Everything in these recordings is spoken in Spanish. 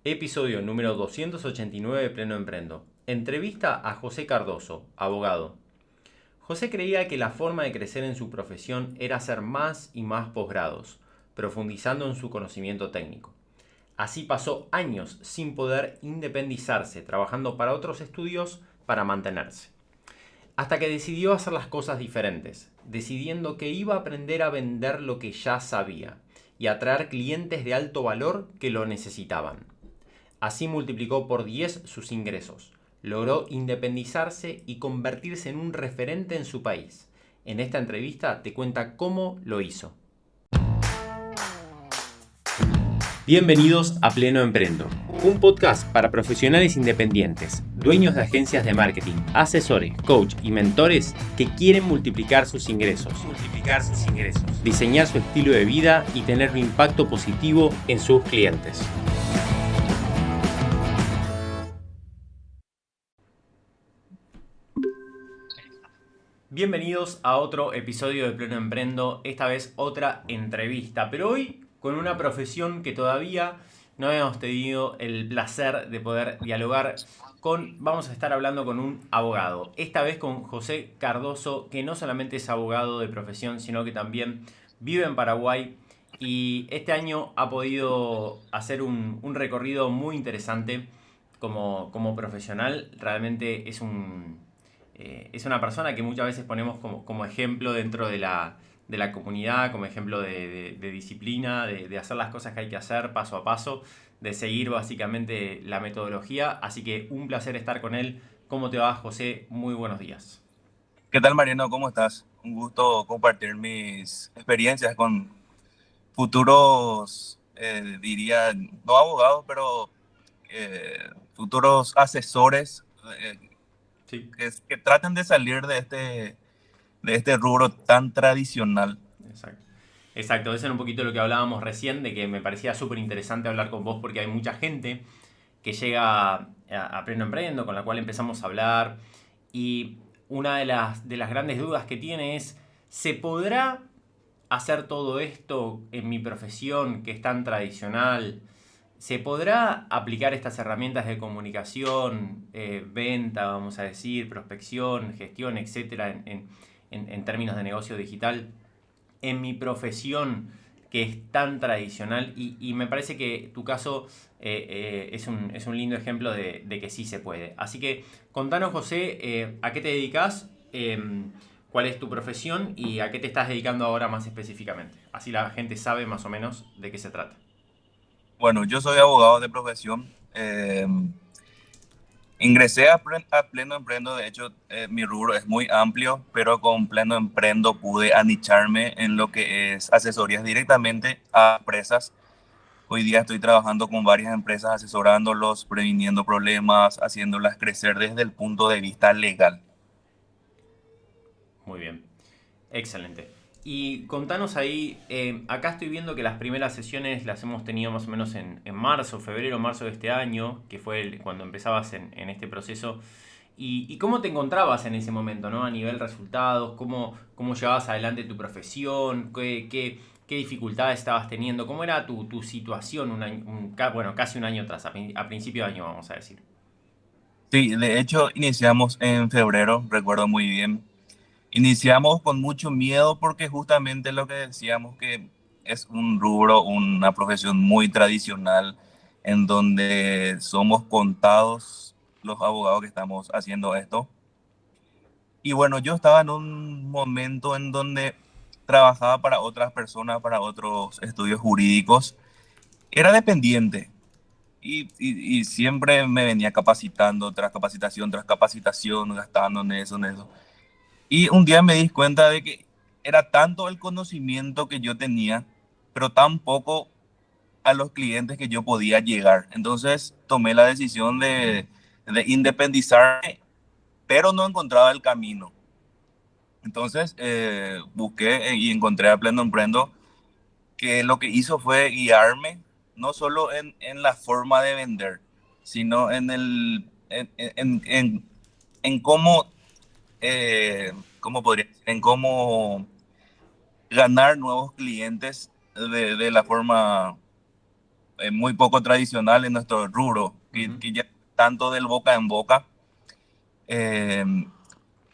Episodio número 289 de Pleno Emprendo. Entrevista a José Cardoso, abogado. José creía que la forma de crecer en su profesión era hacer más y más posgrados, profundizando en su conocimiento técnico. Así pasó años sin poder independizarse, trabajando para otros estudios para mantenerse. Hasta que decidió hacer las cosas diferentes, decidiendo que iba a aprender a vender lo que ya sabía y atraer clientes de alto valor que lo necesitaban. Así multiplicó por 10 sus ingresos, logró independizarse y convertirse en un referente en su país. En esta entrevista te cuenta cómo lo hizo. Bienvenidos a Pleno Emprendo, un podcast para profesionales independientes, dueños de agencias de marketing, asesores, coach y mentores que quieren multiplicar sus ingresos, diseñar su estilo de vida y tener un impacto positivo en sus clientes. Bienvenidos a otro episodio de Pleno Emprendo, esta vez otra entrevista, pero hoy con una profesión que todavía no habíamos tenido el placer de poder dialogar con. Vamos a estar hablando con un abogado, esta vez con José Cardoso, que no solamente es abogado de profesión, sino que también vive en Paraguay y este año ha podido hacer un recorrido muy interesante como profesional. Realmente es una persona que muchas veces ponemos como ejemplo dentro de la comunidad, como ejemplo de disciplina, de hacer las cosas que hay que hacer paso a paso, de seguir básicamente la metodología. Así que un placer estar con él. ¿Cómo te va, José? Muy buenos días. ¿Qué tal, Mariano? ¿Cómo estás? Un gusto compartir mis experiencias con futuros, diría, no abogados, pero futuros asesores Sí, que traten de salir de este rubro tan tradicional. exacto. Exacto, eso era un poquito lo que hablábamos recién, de que me parecía súper interesante hablar con vos porque hay mucha gente que llega a Pleno Emprendo, con la cual empezamos a hablar. Y una de las grandes dudas que tiene es, ¿se podrá hacer todo esto en mi profesión que es tan tradicional? ¿Se podrá aplicar estas herramientas de comunicación, venta, vamos a decir, prospección, gestión, etcétera, en términos de negocio digital en mi profesión que es tan tradicional? Y me parece que tu caso es un lindo ejemplo de que sí se puede. Así que contanos, José, a qué te dedicas, cuál es tu profesión y a qué te estás dedicando ahora más específicamente. Así la gente sabe más o menos de qué se trata. Bueno, yo soy abogado de profesión. Ingresé a Pleno Emprendo. De hecho, mi rubro es muy amplio, pero con Pleno Emprendo pude anicharme en lo que es asesorías directamente a empresas. Hoy día estoy trabajando con varias empresas, asesorándolos, previniendo problemas, haciéndolas crecer desde el punto de vista legal. Muy bien. Excelente. Y contanos ahí, acá estoy viendo que las primeras sesiones las hemos tenido más o menos en marzo, febrero, marzo de este año, que fue cuando empezabas en este proceso. Y cómo te encontrabas en ese momento, ¿no? A nivel resultados, cómo llevabas adelante tu profesión, qué dificultades estabas teniendo, cómo era tu situación bueno, casi un año atrás, a principio de año, vamos a decir. Sí, de hecho, iniciamos en febrero, recuerdo muy bien. Iniciamos con mucho miedo porque justamente lo que decíamos que es un rubro, una profesión muy tradicional en donde somos contados los abogados que estamos haciendo esto. Y bueno, yo estaba en un momento en donde trabajaba para otras personas, para otros estudios jurídicos. Era dependiente y siempre me venía capacitando tras capacitación, gastando en eso. Y un día me di cuenta de que era tanto el conocimiento que yo tenía, pero tan poco a los clientes que yo podía llegar. Entonces tomé la decisión de independizarme, pero no encontraba el camino. Entonces busqué y encontré a Pleno Emprendo, que lo que hizo fue guiarme no solo en la forma de vender, sino en cómo, ¿cómo podría decir? En cómo ganar nuevos clientes de la forma muy poco tradicional en nuestro rubro, Ujú. que ya tanto del boca en boca. Eh,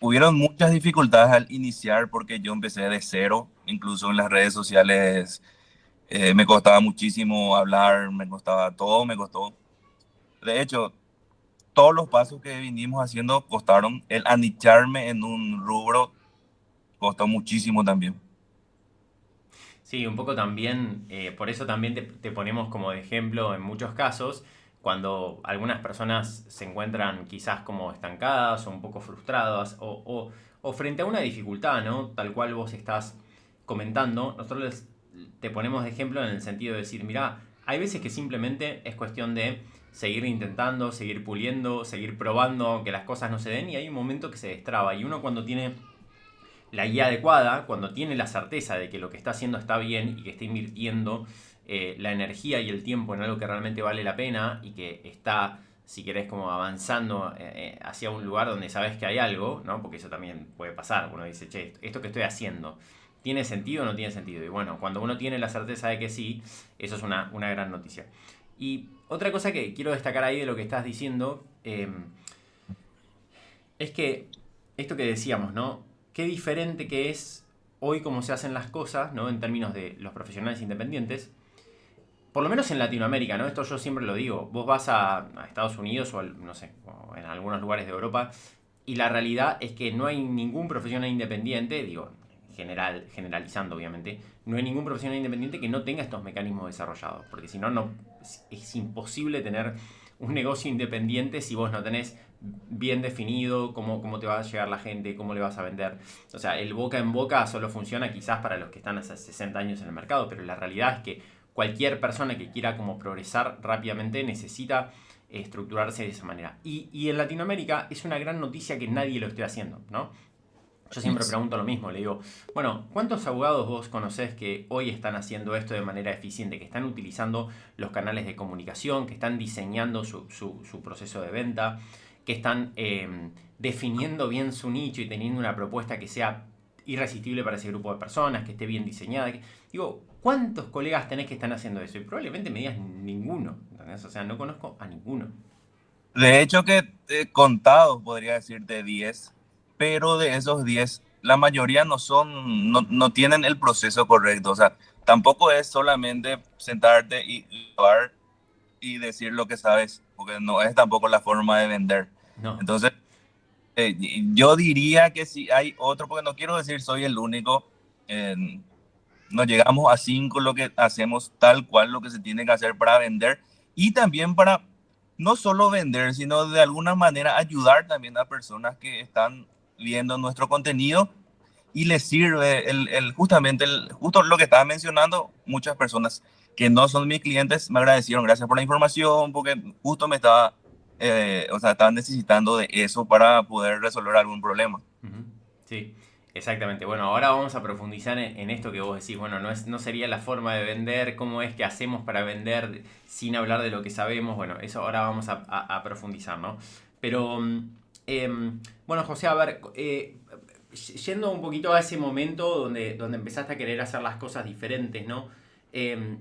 Hubieron muchas dificultades al iniciar porque yo empecé de cero, incluso en las redes sociales me costaba muchísimo hablar, me costaba todo, me costó. De hecho, todos los pasos que vinimos haciendo costaron. El anicharme en un rubro costó muchísimo también. Sí, un poco también, por eso también te ponemos como de ejemplo en muchos casos, cuando algunas personas se encuentran quizás como estancadas o un poco frustradas o frente a una dificultad, ¿no? Tal cual vos estás comentando, nosotros te ponemos de ejemplo en el sentido de decir, mira, hay veces que simplemente es cuestión de seguir intentando, seguir puliendo, seguir probando, aunque las cosas no se den y hay un momento que se destraba y uno cuando tiene la guía adecuada, cuando tiene la certeza de que lo que está haciendo está bien y que está invirtiendo la energía y el tiempo en algo que realmente vale la pena y que está, si querés, como avanzando hacia un lugar donde sabes que hay algo, ¿no? Porque eso también puede pasar. Uno dice, che, esto que estoy haciendo, ¿tiene sentido o no tiene sentido? Y bueno, cuando uno tiene la certeza de que sí, eso es una gran noticia. Y otra cosa que quiero destacar ahí de lo que estás diciendo, es que esto que decíamos, ¿no? Qué diferente que es hoy cómo se hacen las cosas, ¿no? En términos de los profesionales independientes. Por lo menos en Latinoamérica, ¿no? Esto yo siempre lo digo. Vos vas a Estados Unidos o, no sé, o en algunos lugares de Europa y la realidad es que no hay ningún profesional independiente, digo, generalizando obviamente, no hay ningún profesional independiente que no tenga estos mecanismos desarrollados. Porque si no, es imposible tener un negocio independiente si vos no tenés bien definido cómo te va a llegar la gente, cómo le vas a vender. O sea, el boca en boca solo funciona quizás para los que están hace 60 años en el mercado, pero la realidad es que cualquier persona que quiera como progresar rápidamente necesita estructurarse de esa manera. Y en Latinoamérica es una gran noticia que nadie lo esté haciendo, ¿no? Yo siempre pregunto lo mismo, le digo, bueno, ¿cuántos abogados vos conocés que hoy están haciendo esto de manera eficiente, que están utilizando los canales de comunicación, que están diseñando su proceso de venta, que están definiendo bien su nicho y teniendo una propuesta que sea irresistible para ese grupo de personas, que esté bien diseñada? Digo, ¿cuántos colegas tenés que están haciendo eso? Y probablemente me digas ninguno, ¿entendés? O sea, no conozco a ninguno. De hecho que contados, podría decirte 10, pero de esos 10 la mayoría no tienen el proceso correcto. O sea, tampoco es solamente sentarte y hablar y decir lo que sabes, porque no es tampoco la forma de vender. No. Entonces, yo diría que si hay otro, porque no quiero decir soy el único, eh, nos llegamos a 5 lo que hacemos tal cual lo que se tiene que hacer para vender y también para no solo vender, sino de alguna manera ayudar también a personas que están viendo nuestro contenido y les sirve justamente justo lo que estaba mencionando. Muchas personas que no son mis clientes me agradecieron, gracias por la información, porque justo me estaba, o sea, estaba necesitando de eso para poder resolver algún problema. Ujú. Sí, exactamente. Bueno, ahora vamos a profundizar en esto que vos decís. Bueno, no sería la forma de vender, cómo es que hacemos para vender sin hablar de lo que sabemos. Bueno, eso ahora vamos a profundizar, ¿no? Pero, bueno, José, a ver, yendo un poquito a ese momento donde empezaste a querer hacer las cosas diferentes, ¿no?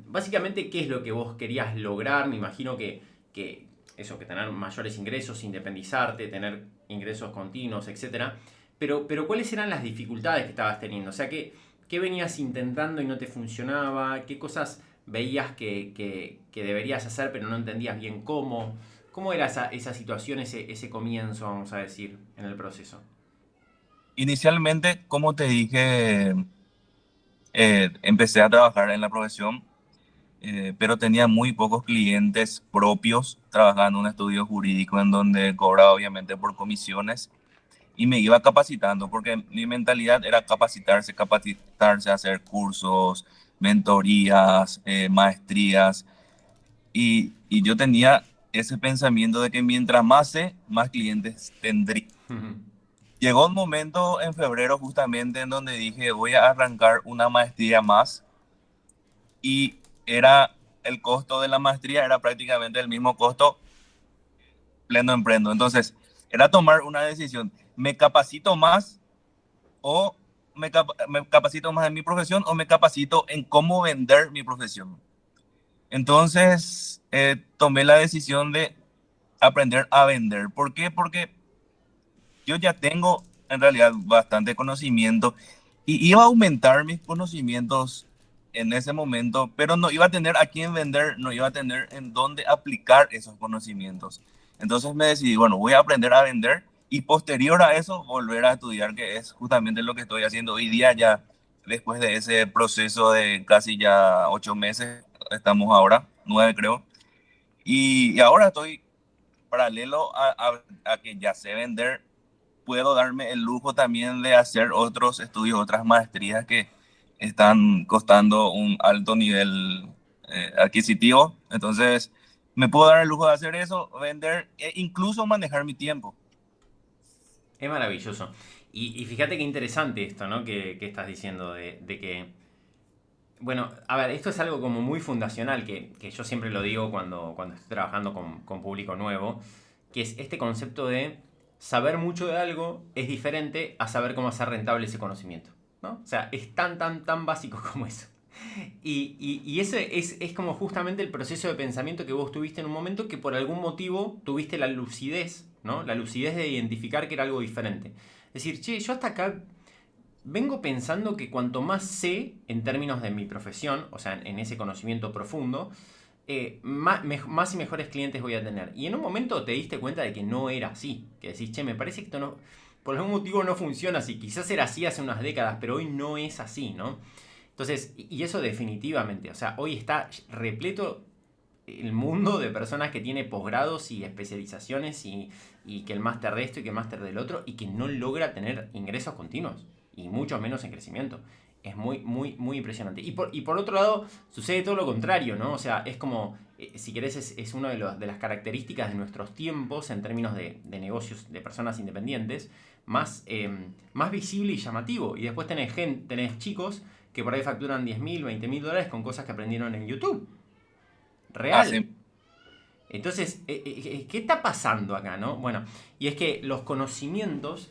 Básicamente, ¿qué es lo que vos querías lograr? Me imagino que eso, que tener mayores ingresos, independizarte, tener ingresos continuos, etcétera. Pero ¿cuáles eran las dificultades que estabas teniendo? O sea, ¿qué venías intentando y no te funcionaba? ¿Qué cosas veías que deberías hacer pero no entendías bien cómo? ¿Cómo era esa situación, ese comienzo, vamos a decir, en el proceso? Inicialmente, como te dije, empecé a trabajar en la profesión, pero tenía muy pocos clientes propios. Trabajaba en un estudio jurídico en donde cobraba obviamente por comisiones y me iba capacitando porque mi mentalidad era capacitarse, capacitarse, hacer cursos, mentorías, maestrías y yo tenía ese pensamiento de que mientras más sé, más clientes tendría. Llegó un momento en febrero justamente en donde dije voy a arrancar una maestría más y era el costo de la maestría era prácticamente el mismo costo pleno emprendo. Entonces, era tomar una decisión, ¿me capacito más o me capacito más en mi profesión o me capacito en cómo vender mi profesión? Entonces, tomé la decisión de aprender a vender. ¿Por qué? Porque yo ya tengo en realidad bastante conocimiento y iba a aumentar mis conocimientos en ese momento, pero no iba a tener a quién vender, no iba a tener en dónde aplicar esos conocimientos. Entonces me decidí, bueno, voy a aprender a vender y posterior a eso volver a estudiar, que es justamente lo que estoy haciendo hoy día ya, después de ese proceso de casi ya 8 meses, estamos ahora, 9 creo, y ahora estoy paralelo a que ya sé vender, puedo darme el lujo también de hacer otros estudios, otras maestrías que están costando un alto nivel adquisitivo. Entonces, me puedo dar el lujo de hacer eso, vender e incluso manejar mi tiempo. Es maravilloso. Y fíjate qué interesante esto, ¿no? Que estás diciendo de que bueno, a ver, esto es algo como muy fundacional que yo siempre lo digo cuando estoy trabajando con público nuevo, que es este concepto de saber mucho de algo es diferente a saber cómo hacer rentable ese conocimiento, ¿no? O sea, es tan básico como eso. Y ese es como justamente el proceso de pensamiento que vos tuviste en un momento que por algún motivo tuviste la lucidez, ¿no? La lucidez de identificar que era algo diferente. Es decir, che, yo hasta acá vengo pensando que cuanto más sé en términos de mi profesión, o sea, en ese conocimiento profundo, más y mejores clientes voy a tener. Y en un momento te diste cuenta de que no era así. Que decís, che, me parece que esto no, por algún motivo no funciona así. Quizás era así hace unas décadas, pero hoy no es así, ¿no? Entonces, y eso definitivamente, o sea, hoy está repleto el mundo de personas que tiene posgrados y especializaciones y que el máster de esto y que el máster del otro y que no logra tener ingresos continuos y mucho menos en crecimiento. Es muy impresionante. Y por otro lado, sucede todo lo contrario, ¿no? O sea, es como, si querés, es una de las características de nuestros tiempos en términos de negocios de personas independientes, más visible y llamativo. Y después tenés chicos que por ahí facturan 10.000, 20.000 dólares con cosas que aprendieron en YouTube. Real. Así, Entonces, ¿qué está pasando acá, no? Bueno, y es que los conocimientos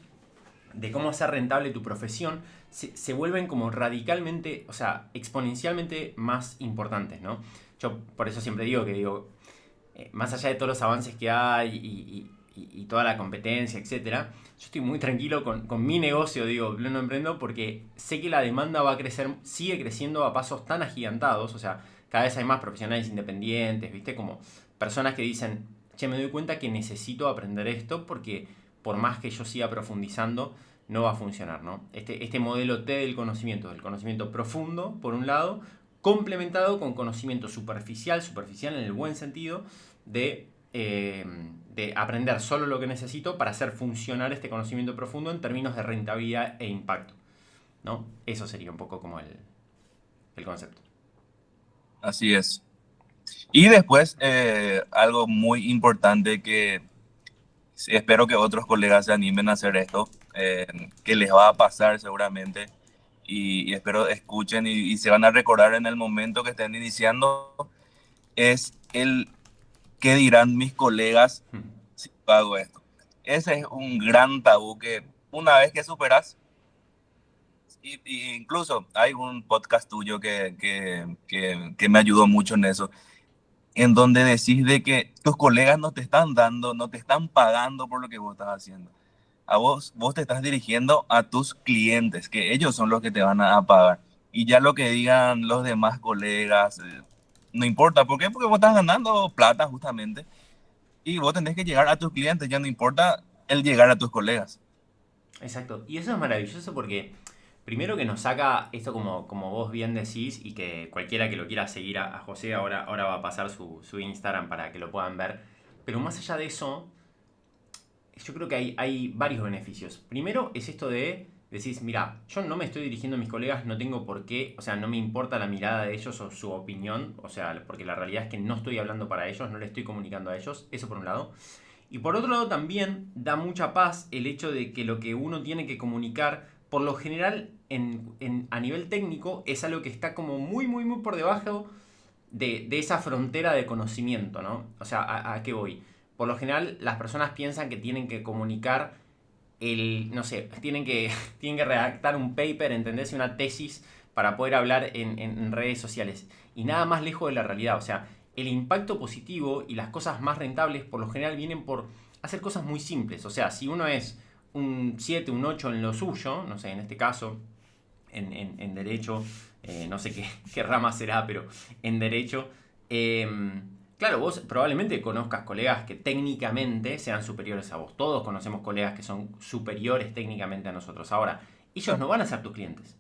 de cómo hacer rentable tu profesión se vuelven como radicalmente, o sea, exponencialmente más importantes, ¿no? Yo por eso siempre digo, más allá de todos los avances que hay y toda la competencia, etcétera, yo estoy muy tranquilo con mi negocio, digo, Pleno Emprendo, porque sé que la demanda va a crecer, sigue creciendo a pasos tan agigantados, o sea, cada vez hay más profesionales independientes, ¿viste? Como personas que dicen, che, me doy cuenta que necesito aprender esto porque por más que yo siga profundizando, no va a funcionar, ¿no? Este modelo T del conocimiento profundo, por un lado, complementado con conocimiento superficial en el buen sentido, de aprender solo lo que necesito para hacer funcionar este conocimiento profundo en términos de rentabilidad e impacto, ¿no? Eso sería un poco como el concepto. así es. Y después, algo muy importante que sí, espero que otros colegas se animen a hacer esto, que les va a pasar seguramente, y espero escuchen y se van a recordar en el momento que estén iniciando, es el qué dirán mis colegas si yo hago esto. Ese es un gran tabú que una vez que superas, y incluso hay un podcast tuyo que me ayudó mucho en eso, en donde decís de que tus colegas no te están dando, no te están pagando por lo que vos estás haciendo. Vos te estás dirigiendo a tus clientes, que ellos son los que te van a pagar. Y ya lo que digan los demás colegas, no importa. ¿Por qué? Porque vos estás ganando plata justamente. Y vos tenés que llegar a tus clientes, ya no importa el llegar a tus colegas. Exacto. Y eso es maravilloso porque primero que nos saca esto como vos bien decís y que cualquiera que lo quiera seguir a José ahora va a pasar su Instagram para que lo puedan ver. Pero más allá de eso, yo creo que hay varios beneficios. Primero es esto de decís, mira, yo no me estoy dirigiendo a mis colegas, no tengo por qué, o sea, no me importa la mirada de ellos o su opinión, o sea, porque la realidad es que no estoy hablando para ellos, no le estoy comunicando a ellos, eso por un lado. Y por otro lado también da mucha paz el hecho de que lo que uno tiene que comunicar, por lo general a nivel técnico, es algo que está como muy por debajo de esa frontera de conocimiento, ¿no? O sea, ¿a qué voy? Por lo general las personas piensan que tienen que comunicar no sé, tienen que redactar un paper, ¿entendés? Una tesis para poder hablar en redes sociales. Y nada más lejos de la realidad. O sea, el impacto positivo y las cosas más rentables por lo general vienen por hacer cosas muy simples. O sea, si uno es un 7 un 8 en lo suyo, no sé, en este caso, en derecho, no sé qué rama será, pero en derecho, claro, vos probablemente conozcas colegas que técnicamente sean superiores a vos. Todos conocemos colegas que son superiores técnicamente a nosotros. Ahora, ellos no van a ser tus clientes.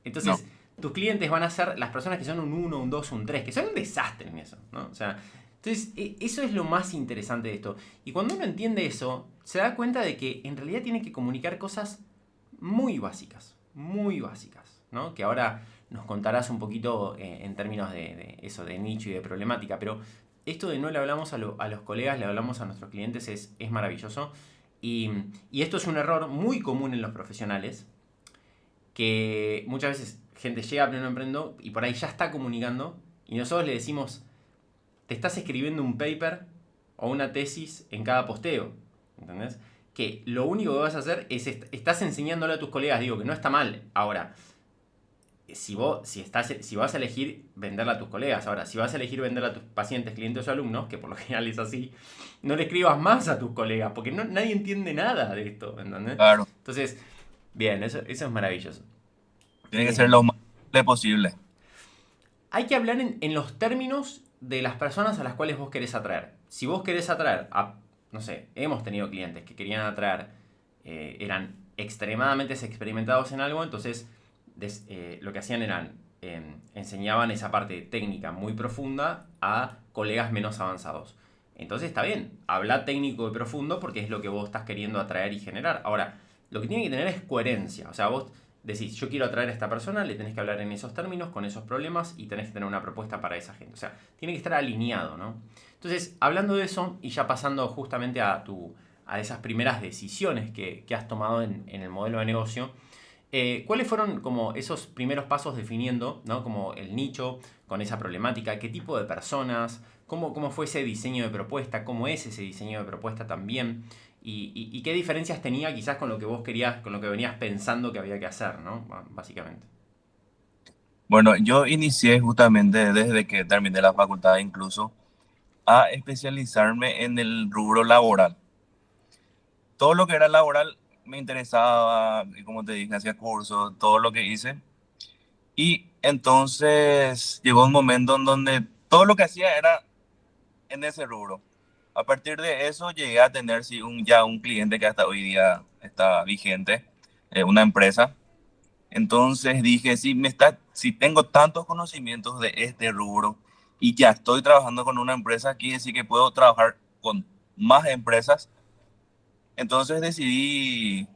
No, Entonces, tus clientes van a ser las personas que son un 1 un 2 un 3 que son un desastre en eso, ¿no? O sea, entonces, eso es lo más interesante de esto. Y cuando uno entiende eso, se da cuenta de que en realidad tiene que comunicar cosas muy básicas, ¿no? Que ahora nos contarás un poquito en términos de eso, de nicho y de problemática, pero esto de no le hablamos a los colegas, le hablamos a nuestros clientes es maravilloso. Y, y esto es un error muy común en los profesionales, que muchas veces gente llega a Pleno Emprendo y por ahí ya está comunicando y nosotros le decimos, te estás escribiendo un paper o una tesis en cada posteo, ¿entendés? Que lo único que vas a hacer es, estás enseñándole a tus colegas, digo, que no está mal. Ahora, si vas a elegir venderla a tus colegas, ahora, si vas a elegir venderla a tus pacientes, clientes o alumnos, que por lo general es así, no le escribas más a tus colegas, porque nadie entiende nada de esto, ¿entendés? claro, Entonces, bien, eso es maravilloso. tiene que ser Eh, lo más simple posible. Hay que hablar en los términos de las personas a las cuales vos querés atraer. Si vos querés atraer a, no sé, hemos tenido clientes que querían atraer, eran extremadamente experimentados en algo, entonces lo que hacían eran, enseñaban esa parte técnica muy profunda a colegas menos avanzados. Entonces está bien, habla técnico y profundo porque es lo que vos estás queriendo atraer y generar. Ahora, lo que tiene que tener es coherencia. O sea, vos decís, yo quiero atraer a esta persona, le tenés que hablar en esos términos, con esos problemas y tenés que tener una propuesta para esa gente. O sea, tiene que estar alineado, ¿no? Entonces, hablando de eso y ya pasando justamente a esas primeras decisiones que has tomado en el modelo de negocio, ¿cuáles fueron como esos primeros pasos definiendo, ¿no? Como el nicho con esa problemática, qué tipo de personas, cómo fue ese diseño de propuesta, cómo es ese diseño de propuesta también? Y qué diferencias tenía quizás con lo que vos querías, con lo que venías pensando que había que hacer, ¿no? Básicamente. Bueno, yo inicié justamente desde que terminé la facultad incluso a especializarme en el rubro laboral. Todo lo que era laboral me interesaba, y como te dije, hacía cursos, todo lo que hice. Y entonces llegó un momento en donde todo lo que hacía era en ese rubro. A partir de eso llegué a tener sí, ya un cliente que hasta hoy día está vigente, una empresa. Entonces dije, si tengo tantos conocimientos de este rubro y ya estoy trabajando con una empresa, aquí decir que puedo trabajar con más empresas. Entonces decidí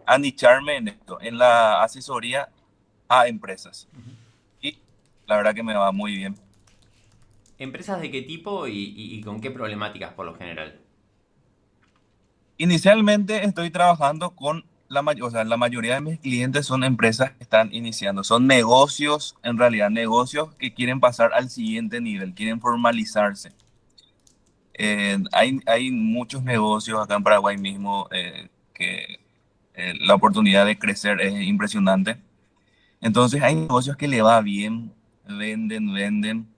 anicharme en esto, en la asesoría a empresas. Y la verdad que me va muy bien. ¿Empresas de qué tipo y con qué problemáticas por lo general? Inicialmente estoy trabajando con o sea, la mayoría de mis clientes son empresas que están iniciando, son negocios, en realidad negocios que quieren pasar al siguiente nivel, quieren formalizarse. Hay muchos negocios acá en Paraguay mismo que la oportunidad de crecer es impresionante. Entonces hay negocios que le va bien, venden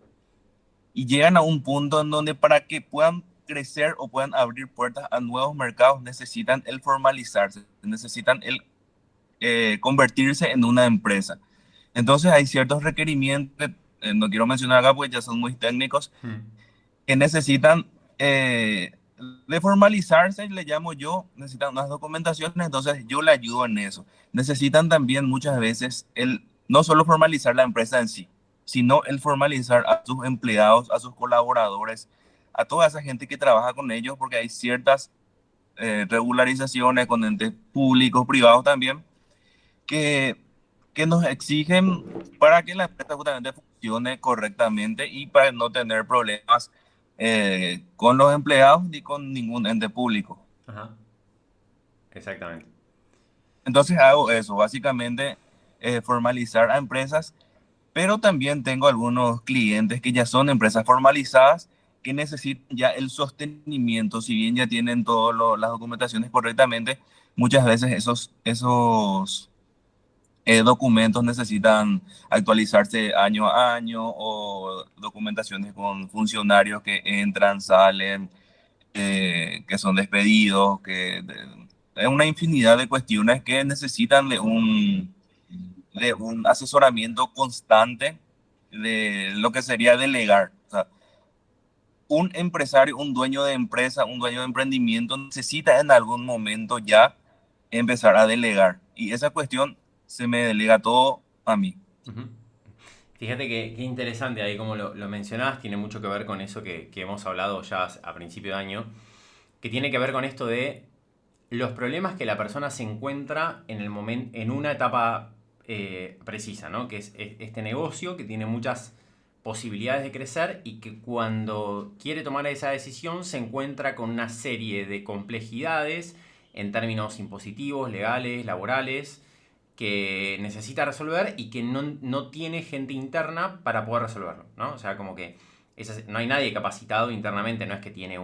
y llegan a un punto en donde para que puedan crecer o puedan abrir puertas a nuevos mercados necesitan el formalizarse, necesitan el convertirse en una empresa. Entonces hay ciertos requerimientos, no quiero mencionar acá porque ya son muy técnicos, Hmm. que necesitan de formalizarse, le llamo yo, necesitan unas documentaciones, entonces yo le ayudo en eso. Necesitan también muchas veces no solo formalizar la empresa en sí, sino el formalizar a sus empleados, a sus colaboradores, a toda esa gente que trabaja con ellos, porque hay ciertas regularizaciones con entes públicos, privados también, que, que nos exigen para que la empresa justamente funcione correctamente y para no tener problemas con los empleados ni con ningún ente público. Ajá, exactamente. Entonces hago eso, básicamente formalizar a empresas, pero también tengo algunos clientes que ya son empresas formalizadas que necesitan ya el sostenimiento, si bien ya tienen todas las documentaciones correctamente, muchas veces esos documentos necesitan actualizarse año a año o documentaciones con funcionarios que entran, salen, que son despedidos, es una infinidad de cuestiones que necesitan de un asesoramiento constante de lo que sería delegar. O sea, un empresario, un dueño de empresa, un dueño de emprendimiento necesita en algún momento ya empezar a delegar. Y esa cuestión se me delega todo a mí. Ujú. Fíjate que interesante ahí como lo mencionás, tiene mucho que ver con eso que hemos hablado ya a principio de año, que tiene que ver con esto de los problemas que la persona se encuentra en el momento, en una etapa precisa, ¿no? Que es este negocio que tiene muchas posibilidades de crecer y que cuando quiere tomar esa decisión se encuentra con una serie de complejidades en términos impositivos, legales, laborales, que necesita resolver y que no tiene gente interna para poder resolverlo, ¿no? O sea, como que no hay nadie capacitado internamente, no es que tiene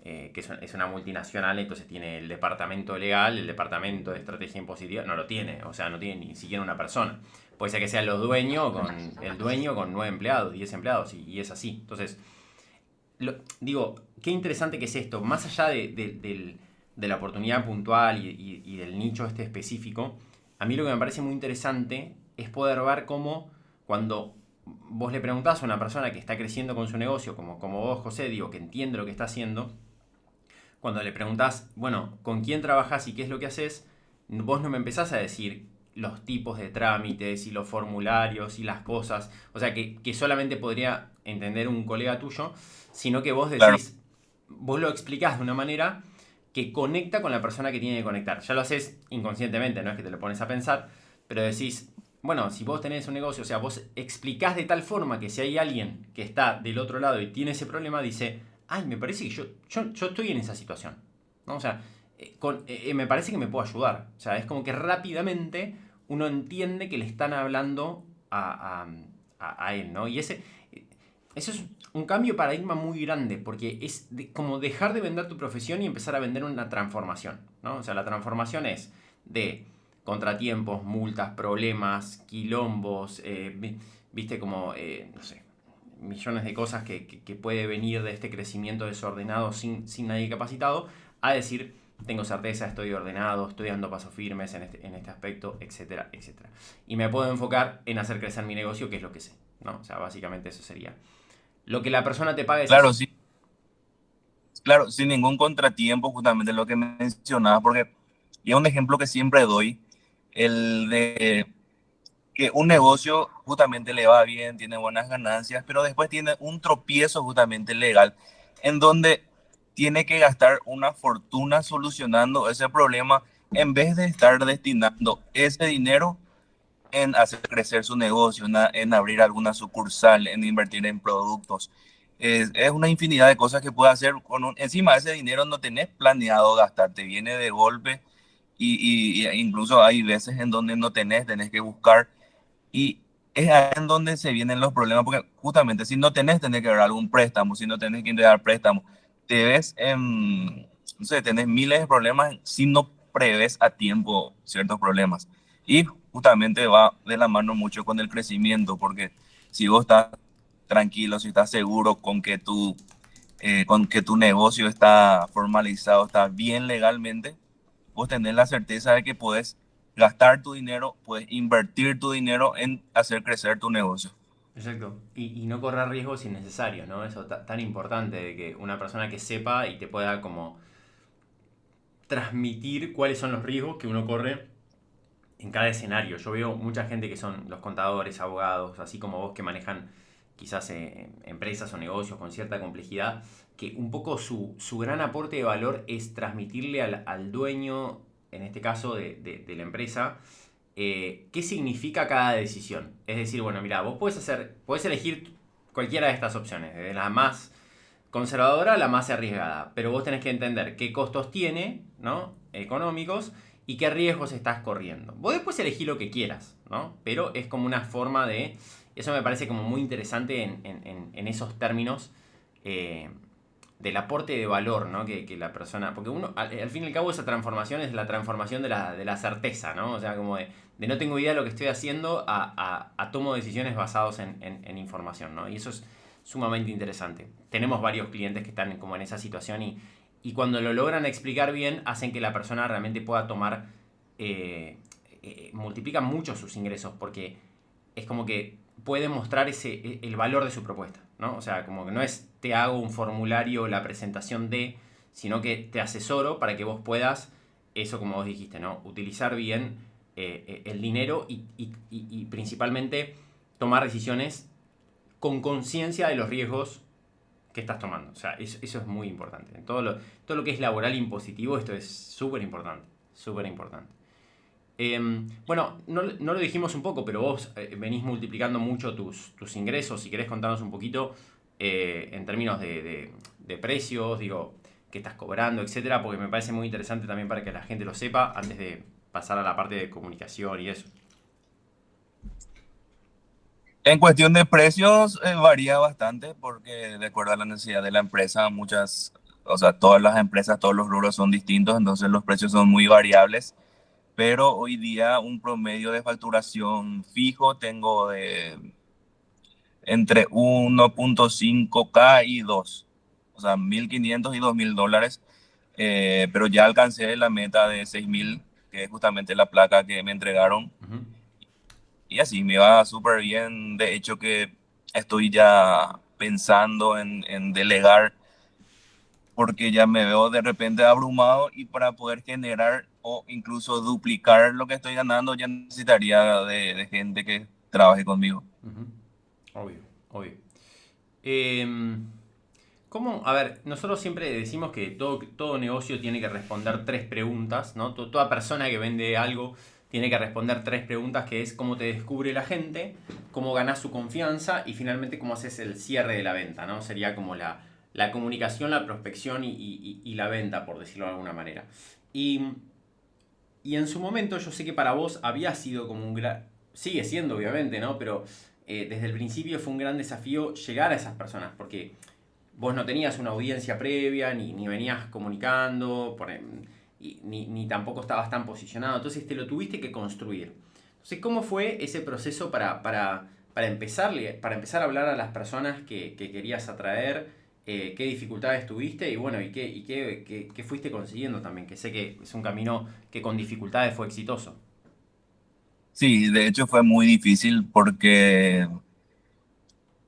que es una multinacional, entonces tiene el departamento legal, el departamento de estrategia impositiva, no lo tiene, o sea, no tiene ni siquiera una persona. Puede ser que sean los dueños con el dueño con 9 empleados, 10 empleados, y es así. Entonces, digo, qué interesante que es esto, más allá de la oportunidad puntual y del nicho este específico, a mí lo que me parece muy interesante es poder ver cómo cuando vos le preguntás a una persona que está creciendo con su negocio, como vos, José, digo, que entiende lo que está haciendo, cuando le preguntás, bueno, ¿con quién trabajas y qué es lo que haces? Vos no me empezás a decir los tipos de trámites y los formularios y las cosas, o sea, que solamente podría entender un colega tuyo, sino que vos Claro, decís, vos lo explicás de una manera que conecta con la persona que tiene que conectar. Ya lo haces inconscientemente, no es que te lo pones a pensar, pero decís, bueno, si vos tenés un negocio, o sea, vos explicás de tal forma que si hay alguien que está del otro lado y tiene ese problema, dice, ay, me parece que yo estoy en esa situación, ¿no? O sea, me parece que me puedo ayudar. O sea, es como que rápidamente uno entiende que le están hablando a él, ¿no? Y eso es un cambio de paradigma muy grande, porque es como dejar de vender tu profesión y empezar a vender una transformación, ¿no? O sea, la transformación es de contratiempos, multas, problemas, quilombos, viste como, no sé, millones de cosas que puede venir de este crecimiento desordenado sin nadie capacitado, a decir, tengo certeza, estoy ordenado, estoy dando pasos firmes en este aspecto, etcétera, etcétera. Y me puedo enfocar en hacer crecer mi negocio, que es lo que sé, ¿no? O sea, básicamente eso sería. Lo que la persona te paga es claro, eso. sí, claro, sin ningún contratiempo, justamente lo que mencionaba, porque y es un ejemplo que siempre doy, el de que un negocio justamente le va bien, tiene buenas ganancias, pero después tiene un tropiezo justamente legal, en donde tiene que gastar una fortuna solucionando ese problema en vez de estar destinando ese dinero en hacer crecer su negocio, en abrir alguna sucursal, en invertir en productos. Es una infinidad de cosas que puede hacer encima de ese dinero no tenés planeado gastar, te viene de golpe y incluso hay veces en donde no tenés que buscar y es ahí en donde se vienen los problemas, porque justamente si no tenés que dar algún préstamo, si no tenés que entregar préstamo, te ves en, no sé, tenés miles de problemas si no prevés a tiempo ciertos problemas. Y justamente va de la mano mucho con el crecimiento, porque si vos estás tranquilo, si estás seguro con que tu negocio está formalizado, está bien legalmente, vos tenés la certeza de que puedes gastar tu dinero, puedes invertir tu dinero en hacer crecer tu negocio. Exacto. Y no correr riesgos innecesarios, ¿no? Eso tan importante de que una persona que sepa y te pueda como transmitir cuáles son los riesgos que uno corre en cada escenario. Yo veo mucha gente que son los contadores, abogados, así como vos que manejan quizás empresas o negocios con cierta complejidad, que un poco su gran aporte de valor es transmitirle al dueño, en este caso de la empresa, qué significa cada decisión. Es decir, bueno, mira, vos podés elegir cualquiera de estas opciones, desde la más conservadora a la más arriesgada, pero vos tenés que entender qué costos tiene, ¿no? Económicos y qué riesgos estás corriendo. Vos después elegí lo que quieras, ¿no? Pero es como una forma de... Eso me parece como muy interesante en esos términos. eh, del aporte de valor, ¿no? Que la persona, porque uno, al fin y al cabo esa transformación es la transformación de la certeza, ¿no? O sea, como de no tengo idea de lo que estoy haciendo a tomo decisiones basadas en información, ¿no? Y eso es sumamente interesante. Tenemos varios clientes que están como en esa situación y cuando lo logran explicar bien, hacen que la persona realmente pueda tomar, multiplican mucho sus ingresos, porque es como que puede mostrar el valor de su propuesta, ¿no? O sea, como que no es te hago un formulario, la presentación de, sino que te asesoro para que vos puedas, eso como vos dijiste, ¿no? Utilizar bien el dinero y principalmente tomar decisiones con conciencia de los riesgos que estás tomando. O sea, eso es muy importante. En todo lo que es laboral impositivo, esto es súper importante. Súper importante. Bueno, no lo dijimos un poco, pero vos venís multiplicando mucho tus ingresos. Si querés contarnos un poquito en términos de precios, digo, qué estás cobrando, etcétera, porque me parece muy interesante también para que la gente lo sepa antes de pasar a la parte de comunicación y eso. En cuestión de precios, varía bastante porque de acuerdo a la necesidad de la empresa, o sea, todas las empresas, todos los rubros son distintos, entonces los precios son muy variables. Pero hoy día un promedio de facturación fijo tengo de entre 1.5K y 2, o sea, 1.500 y $2.000, pero ya alcancé la meta de 6.000, que es justamente la placa que me entregaron, Ujú. y así me va súper bien. De hecho que estoy ya pensando en delegar porque ya me veo de repente abrumado y para poder generar o incluso duplicar lo que estoy ganando ya necesitaría de gente que trabaje conmigo. Ujú. Obvio, obvio. Em, ¿Cómo? A ver, nosotros siempre decimos que todo negocio tiene que responder tres preguntas, ¿no? Toda persona que vende algo tiene que responder tres preguntas, que es cómo te descubre la gente, cómo ganas su confianza y finalmente cómo haces el cierre de la venta, ¿no? Sería como la comunicación, la prospección y la venta, por decirlo de alguna manera. Y, y en su momento yo sé que para vos había sido como un gran... Sigue siendo, obviamente, ¿no? Pero desde el principio fue un gran desafío llegar a esas personas, porque vos no tenías una audiencia previa, ni venías comunicando, ni tampoco estabas tan posicionado. Entonces te lo tuviste que construir. Entonces, ¿cómo fue ese proceso para empezar a hablar a las personas que querías atraer? ¿Qué dificultades tuviste? Y bueno, qué fuiste consiguiendo también? Que sé que es un camino que con dificultades fue exitoso. Sí, de hecho fue muy difícil porque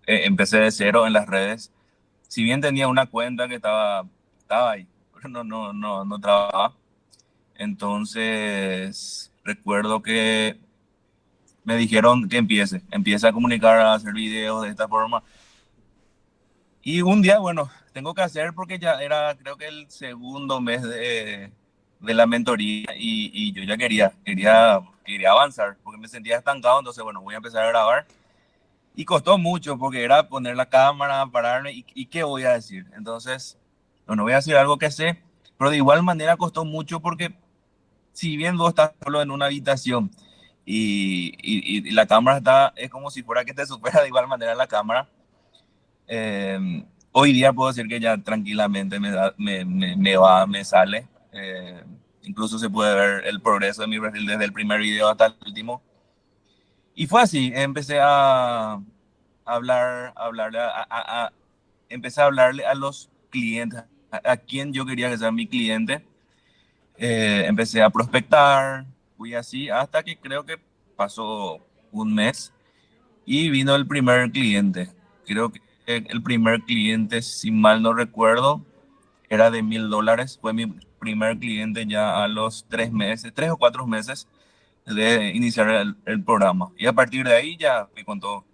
empecé de cero en las redes. Si bien tenía una cuenta que estaba ahí, pero no trabajaba. Entonces recuerdo que me dijeron que empiece a comunicar, a hacer videos de esta forma. Y un día, bueno, tengo que hacer porque ya era, creo que el segundo mes de la mentoría y yo ya quería avanzar porque me sentía estancado, entonces, bueno, voy a empezar a grabar. Y costó mucho porque era poner la cámara, pararme y qué voy a decir. Entonces, bueno, voy a decir algo que sé, pero de igual manera costó mucho porque si bien vos estás solo en una habitación y la cámara es como si fuera que te supera de igual manera la cámara. Hoy día puedo decir que ya tranquilamente me sale. Incluso se puede ver el progreso de mi perfil desde el primer video hasta el último. Y fue así, empecé a empecé a hablarle a los clientes, a quien yo quería que sea mi cliente. Empecé a prospectar, fui así, hasta que creo que pasó un mes y vino el primer cliente. Creo que el primer cliente, si mal no recuerdo, era de $1.000. Fue mi primer cliente ya a los 3 meses, 3 o 4 meses de iniciar el programa. Y a partir de ahí ya me contó.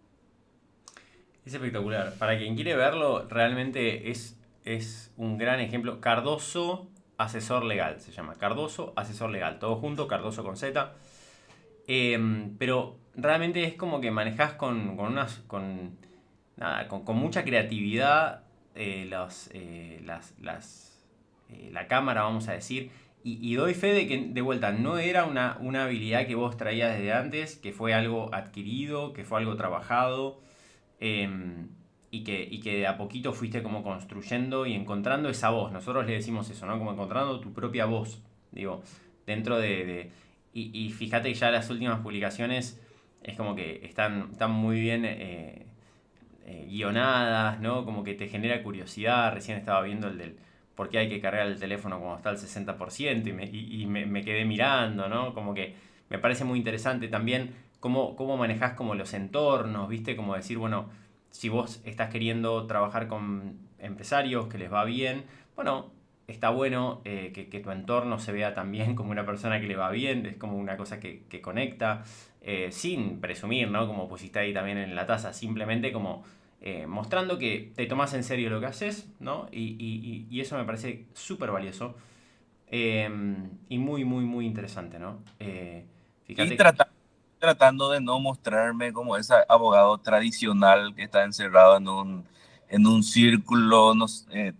Es espectacular. Para quien quiere verlo, realmente es un gran ejemplo. Cardoso Asesor Legal se llama. Cardoso Asesor Legal. Todo junto, Cardoso con Z. Pero realmente es como que manejas con mucha creatividad la cámara, vamos a decir. Y doy fe de que, de vuelta, no era una habilidad que vos traías desde antes, que fue algo adquirido, que fue algo trabajado. Eh, y que de a poquito fuiste como construyendo y encontrando esa voz. Nosotros le decimos eso, ¿no? Como encontrando tu propia voz, digo, dentro y fíjate que ya las últimas publicaciones es como que están muy bien guionadas, ¿no? Como que te genera curiosidad. Recién estaba viendo el del por qué hay que cargar el teléfono cuando está al 60% y me quedé mirando, ¿no? Como que me parece muy interesante también cómo manejás como los entornos, ¿viste? Como decir, bueno, si vos estás queriendo trabajar con empresarios que les va bien, bueno, está bueno que tu entorno se vea también como una persona que le va bien, es como una cosa que conecta, sin presumir, ¿no? Como pusiste ahí también en la taza, simplemente como mostrando que te tomas en serio lo que haces, ¿no? Y eso me parece súper valioso eh, y muy, muy, muy interesante, ¿no? Y Fíjate, tratando de no mostrarme como ese abogado tradicional que está encerrado en un círculo, no,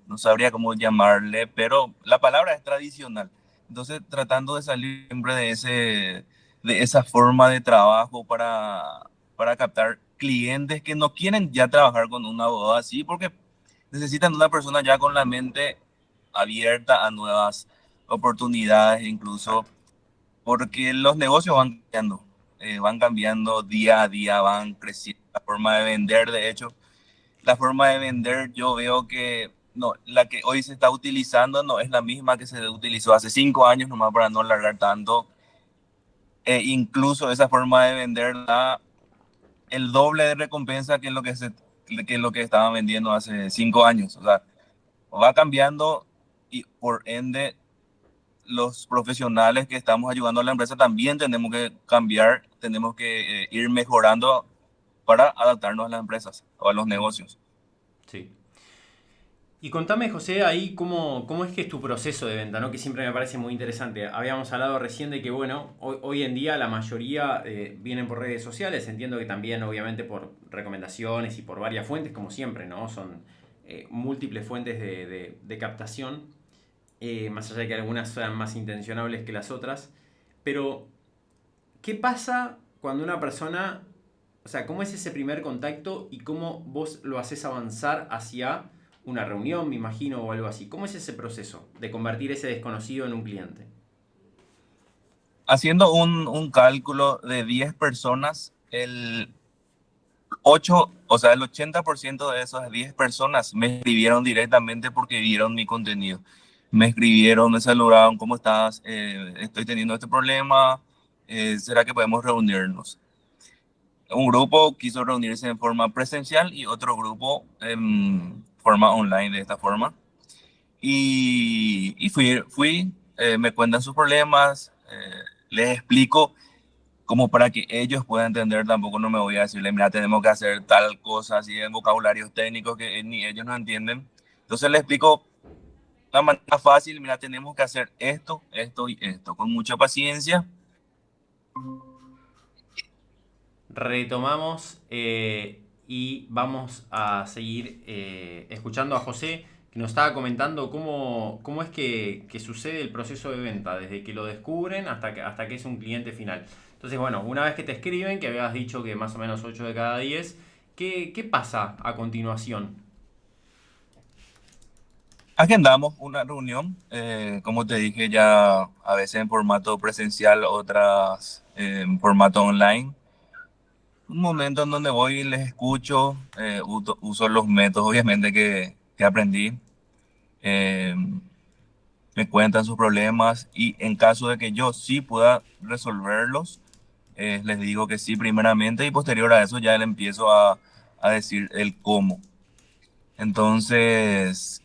no sabría cómo llamarle, pero la palabra es tradicional. Entonces, tratando de salir siempre de esa forma de trabajo para captar clientes que no quieren ya trabajar con un abogado así, porque necesitan una persona ya con la mente abierta a nuevas oportunidades, incluso exacto. porque los negocios van cambiando día a día, van creciendo. La forma de vender, de hecho, la forma de vender yo veo que no, la que hoy se está utilizando no es la misma que se utilizó hace 5 años, nomás para no alargar tanto. Incluso esa forma de vender da el doble de recompensa que lo que estaban vendiendo hace 5 años. O sea, va cambiando y por ende los profesionales que estamos ayudando a la empresa también tenemos que cambiar, tenemos que ir mejorando para adaptarnos a las empresas o a los negocios. Sí. Y contame, José, ahí cómo es que es tu proceso de venta, ¿no? Que siempre me parece muy interesante. Habíamos hablado recién de que, bueno, hoy en día la mayoría vienen por redes sociales. Entiendo que también, obviamente, por recomendaciones y por varias fuentes, como siempre, ¿no? Son múltiples fuentes de captación, más allá de que algunas sean más intencionables que las otras. Pero, ¿qué pasa cuando una persona, o sea, cómo es ese primer contacto y cómo vos lo haces avanzar hacia una reunión, me imagino, o algo así? ¿Cómo es ese proceso de convertir ese desconocido en un cliente? Haciendo un cálculo de 10 personas, el 8 o sea, el 80% de esas 10 personas me escribieron directamente porque vieron mi contenido. Me escribieron, me saludaron, ¿cómo estás? Estoy teniendo este problema, ¿será que podemos reunirnos? Un grupo quiso reunirse en forma presencial y otro grupo en forma online de esta forma. Y me cuentan sus problemas, les explico como para que ellos puedan entender. Tampoco no me voy a decirle, mira, tenemos que hacer tal cosa, así en vocabularios técnicos que ni ellos no entienden. Entonces les explico de una manera fácil, mira, tenemos que hacer esto, esto y esto, con mucha paciencia. Retomamos y vamos a seguir escuchando a José, que nos estaba comentando cómo es que sucede el proceso de venta, desde que lo descubren hasta que es un cliente final. Entonces, bueno, una vez que te escriben, que habías dicho que más o menos 8 de cada 10, ¿qué pasa a continuación? Agendamos una reunión, como te dije ya, a veces en formato presencial, otras en formato online. Un momento en donde voy y les escucho, uso los métodos obviamente que aprendí, eh, me cuentan sus problemas y en caso de que yo sí pueda resolverlos, les digo que sí primeramente y posterior a eso ya le empiezo a decir el cómo. Entonces,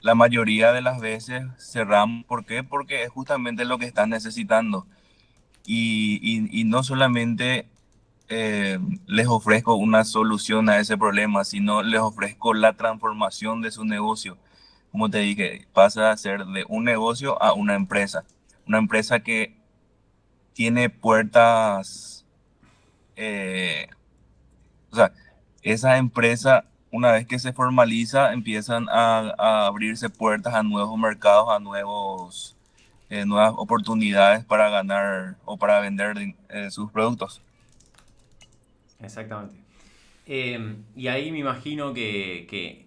la mayoría de las veces cerramos. ¿Por qué? Porque es justamente lo que están necesitando. Y no solamente les ofrezco una solución a ese problema, sino les ofrezco la transformación de su negocio. Como te dije, pasa a ser de un negocio a una empresa que tiene puertas, eh, o sea, esa empresa, una vez que se formaliza, empiezan a abrirse puertas a nuevos mercados, a nuevas oportunidades para ganar o para vender sus productos. Exactamente. Y ahí me imagino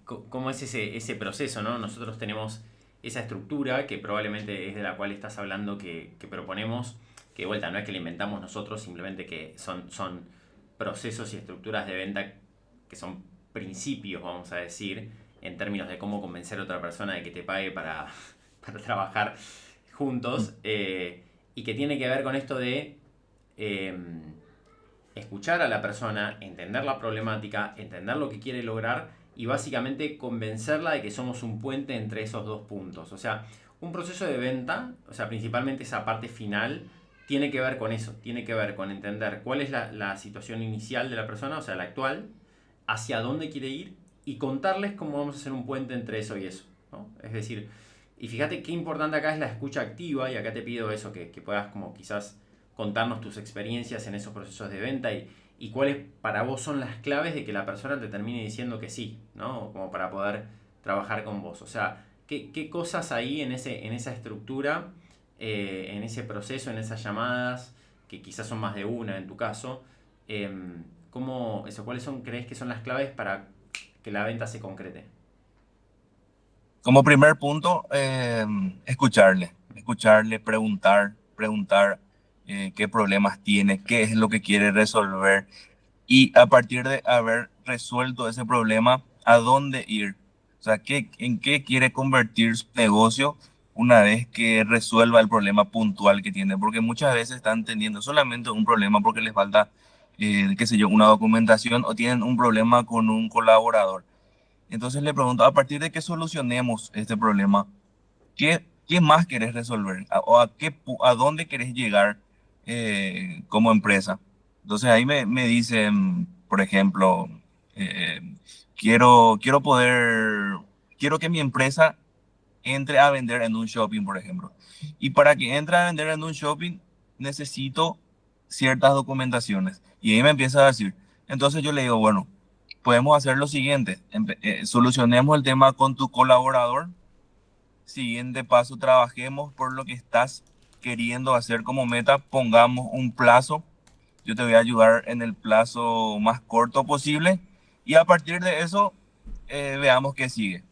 cómo es ese proceso, ¿no? Nosotros tenemos esa estructura que probablemente es de la cual estás hablando que proponemos, que de vuelta no es que la inventamos nosotros, simplemente que son procesos y estructuras de venta que son principios, vamos a decir, en términos de cómo convencer a otra persona de que te pague para trabajar juntos, y que tiene que ver con esto de eh, escuchar a la persona, entender la problemática, entender lo que quiere lograr y básicamente convencerla de que somos un puente entre esos dos puntos. O sea, un proceso de venta, o sea, principalmente esa parte final, tiene que ver con eso, tiene que ver con entender cuál es la situación inicial de la persona, o sea, la actual, hacia dónde quiere ir y contarles cómo vamos a hacer un puente entre eso y eso, ¿no? Es decir, y fíjate qué importante acá es la escucha activa, y acá te pido eso, que puedas como quizás contarnos tus experiencias en esos procesos de venta y cuáles para vos son las claves de que la persona te termine diciendo que sí, ¿no? Como para poder trabajar con vos. O sea, qué cosas ahí en esa estructura, en ese proceso, en esas llamadas, que quizás son más de una en tu caso, ¿cuáles crees que son las claves para que la venta se concrete? Como primer punto, escucharle, preguntar qué problemas tiene, qué es lo que quiere resolver y a partir de haber resuelto ese problema, ¿a dónde ir? O sea, en qué quiere convertir su negocio una vez que resuelva el problema puntual que tiene? Porque muchas veces están teniendo solamente un problema porque les falta, qué sé yo, una documentación o tienen un problema con un colaborador. Entonces le pregunto, a partir de que solucionemos este problema, ¿qué más querés resolver? ¿O a dónde querés llegar como empresa? Entonces ahí me dicen, por ejemplo, eh, quiero quiero que mi empresa entre a vender en un shopping, por ejemplo. Y para que entre a vender en un shopping, necesito ciertas documentaciones. Y ahí me empieza a decir, entonces yo le digo, bueno, podemos hacer lo siguiente, solucionemos el tema con tu colaborador. Siguiente paso, trabajemos por lo que estás queriendo hacer como meta, pongamos un plazo. Yo te voy a ayudar en el plazo más corto posible y a partir de eso veamos qué sigue.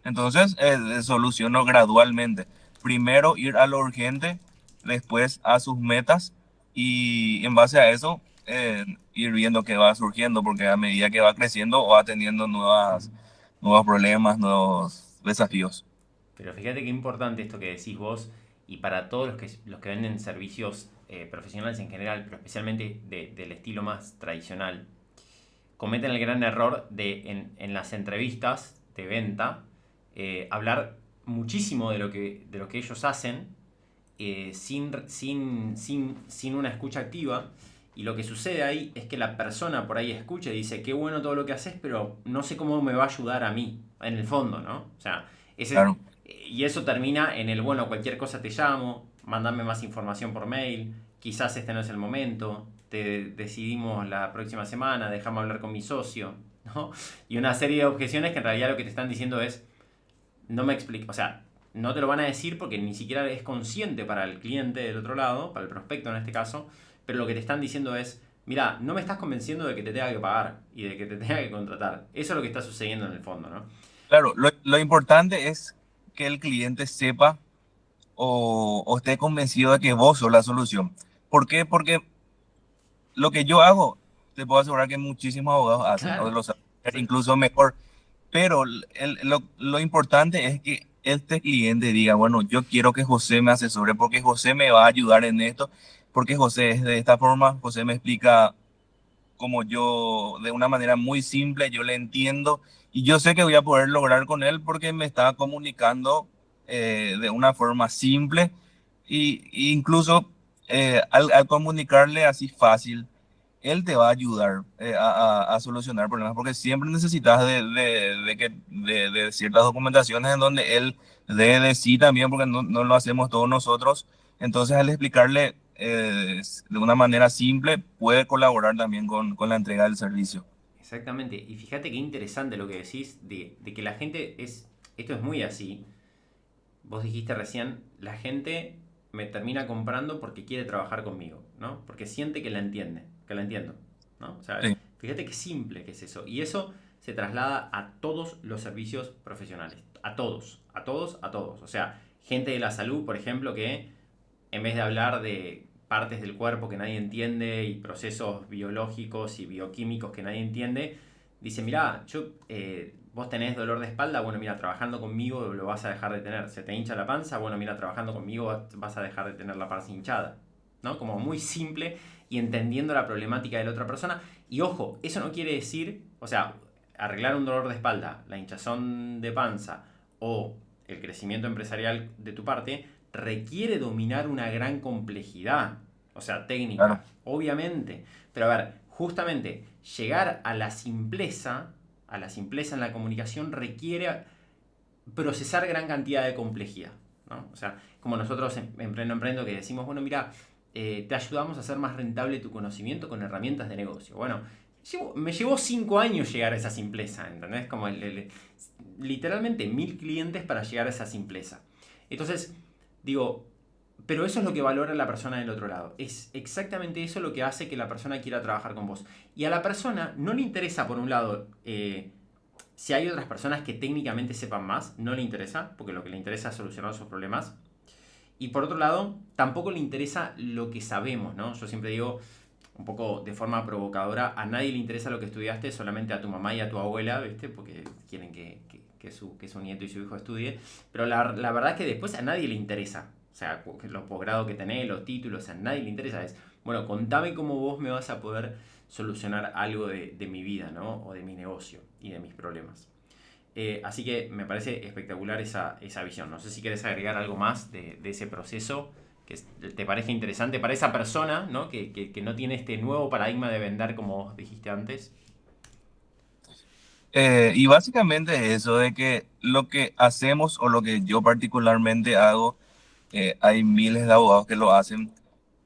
Entonces, soluciono gradualmente. Primero ir a lo urgente, después a sus metas y en base a eso ir viendo qué va surgiendo, porque a medida que va creciendo va teniendo nuevos problemas, nuevos desafíos. Pero fíjate qué importante esto que decís vos y para todos los que venden servicios profesionales en general, pero especialmente del estilo más tradicional, cometen el gran error de en las entrevistas de venta hablar muchísimo de lo que ellos hacen sin una escucha activa. Y lo que sucede ahí es que la persona por ahí escucha y dice, qué bueno todo lo que haces, pero no sé cómo me va a ayudar a mí, en el fondo, ¿no? O sea, Claro. y eso termina en el, bueno, cualquier cosa te llamo, mandame más información por mail, quizás este no es el momento, te decidimos la próxima semana, déjame hablar con mi socio, ¿no? Y una serie de objeciones que en realidad lo que te están diciendo es, no me explico, o sea, no te lo van a decir porque ni siquiera es consciente para el cliente del otro lado, para el prospecto en este caso, pero lo que te están diciendo es, mira, no me estás convenciendo de que te tenga que pagar y de que te tenga que contratar. Eso es lo que está sucediendo en el fondo, ¿no? Claro, lo importante es que el cliente sepa o esté convencido de que vos sos la solución. ¿Por qué? Porque lo que yo hago, te puedo asegurar que muchísimos abogados hacen, o Claro. lo saben hacer Sí. incluso mejor. Pero lo importante es que este cliente diga, bueno, yo quiero que José me asesore porque José me va a ayudar en esto, porque José es de esta forma, José me explica como yo, de una manera muy simple, yo le entiendo y yo sé que voy a poder lograr con él porque me está comunicando de una forma simple y incluso al comunicarle así fácil, él te va a ayudar a solucionar problemas porque siempre necesitas de ciertas documentaciones en donde él dé de sí también porque no lo hacemos todos nosotros. Entonces, al explicarle de una manera simple, puede colaborar también con la entrega del servicio. Exactamente. Y fíjate qué interesante lo que decís de que la gente es, esto es muy así. Vos dijiste recién, la gente me termina comprando porque quiere trabajar conmigo, ¿no? Porque siente que la entiende, que la entiendo, ¿no? O sea, Sí, Fíjate qué simple que es eso. Y eso se traslada a todos los servicios profesionales. A todos, a todos, a todos. O sea, gente de la salud, por ejemplo, que en vez de hablar de partes del cuerpo que nadie entiende y procesos biológicos y bioquímicos que nadie entiende, dice, mirá, vos tenés dolor de espalda, bueno, mira, trabajando conmigo lo vas a dejar de tener. Se te hincha la panza, bueno, mira, trabajando conmigo vas a dejar de tener la panza hinchada. ¿No? Como muy simple y entendiendo la problemática de la otra persona. Y ojo, eso no quiere decir, o sea, arreglar un dolor de espalda, la hinchazón de panza o el crecimiento empresarial de tu parte, requiere dominar una gran complejidad, o sea, Claro, técnica, obviamente. Pero a ver, justamente llegar a la simpleza en la comunicación requiere procesar gran cantidad de complejidad, ¿no? O sea, como nosotros en Pleno Emprendo que decimos, bueno, mira, te ayudamos a hacer más rentable tu conocimiento con herramientas de negocio. Bueno, me llevó 5 años llegar a esa simpleza, ¿entendés? Como literalmente 1000 clientes para llegar a esa simpleza. Entonces, digo, pero eso es lo que valora la persona del otro lado. Es exactamente eso lo que hace que la persona quiera trabajar con vos. Y a la persona no le interesa, por un lado, si hay otras personas que técnicamente sepan más, no le interesa, porque lo que le interesa es solucionar sus problemas. Y por otro lado, tampoco le interesa lo que sabemos, ¿no? Yo siempre digo, un poco de forma provocadora, a nadie le interesa lo que estudiaste, solamente a tu mamá y a tu abuela, ¿viste? Porque quieren que su nieto y su hijo estudie. Pero la verdad es que después a nadie le interesa. O sea, los posgrados que tenés, los títulos, a nadie le interesa. Es, bueno, contame cómo vos me vas a poder solucionar algo de mi vida, ¿no? O de mi negocio y de mis problemas. Así que me parece espectacular esa visión. No sé si quieres agregar algo más de ese proceso que te parezca interesante para esa persona, ¿no? Que no tiene este nuevo paradigma de vender como vos dijiste antes. Y básicamente eso de que lo que hacemos o lo que yo particularmente hago, hay miles de abogados que lo hacen,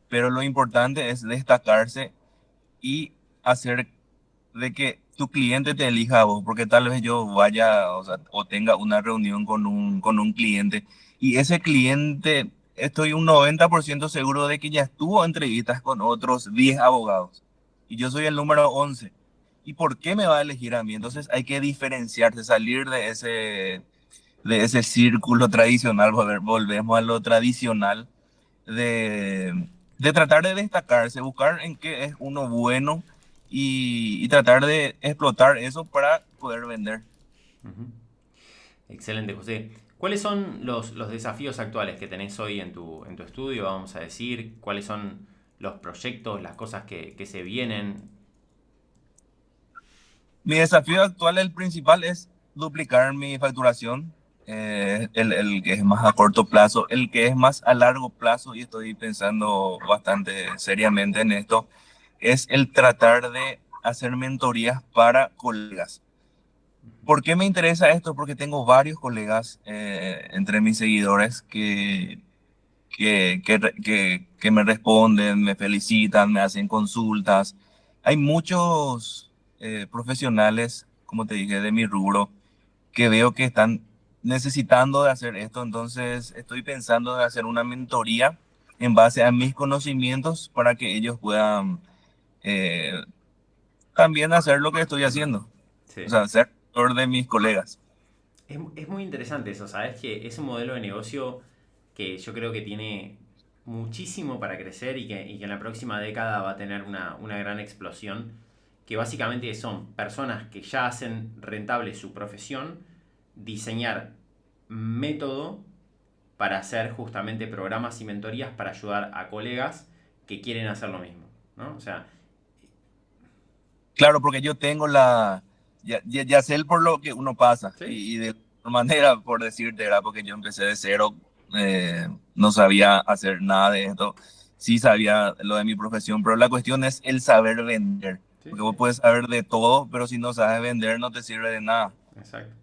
pero lo importante es destacarse y hacer de que tu cliente te elija a vos, porque tal vez yo vaya, o sea, o tenga una reunión con un cliente y ese cliente, estoy un 90% seguro de que ya estuvo en entrevistas con otros 10 abogados y yo soy el número 11. ¿Y por qué me va a elegir a mí? Entonces hay que diferenciarse, salir de ese círculo tradicional, volvemos a lo tradicional de tratar de destacarse, buscar en qué es uno bueno y tratar de explotar eso para poder vender. Ujú. Excelente, José. ¿Cuáles son los desafíos actuales que tenés hoy en tu estudio, vamos a decir? ¿Cuáles son los proyectos, las cosas que se vienen? Mi desafío actual, el principal, es duplicar mi facturación, el que es más a corto plazo, el que es más a largo plazo, y estoy pensando bastante seriamente en esto, es el tratar de hacer mentorías para colegas. ¿Por qué me interesa esto? Porque tengo varios colegas entre mis seguidores que me responden, me felicitan, me hacen consultas. Hay muchos profesionales, como te dije, de mi rubro, que veo que están necesitando de hacer esto. Entonces estoy pensando de hacer una mentoría en base a mis conocimientos para que ellos puedan eh, también hacer lo que estoy haciendo. O Sí. sea, ser mentor de mis colegas. Es muy interesante eso, ¿sabes? Que es un modelo de negocio que yo creo que tiene muchísimo para crecer y que en la próxima década va a tener una gran explosión, que básicamente son personas que ya hacen rentable su profesión, diseñar método para hacer justamente programas y mentorías para ayudar a colegas que quieren hacer lo mismo, ¿no? O sea, Claro, porque yo tengo ya sé el por lo que uno pasa sí, y de manera, por decirte, era porque yo empecé de cero, no sabía hacer nada de esto, sí sabía lo de mi profesión, pero la cuestión es el saber vender, sí, porque sí. vos puedes saber de todo, pero si no sabes vender no te sirve de nada. Exacto.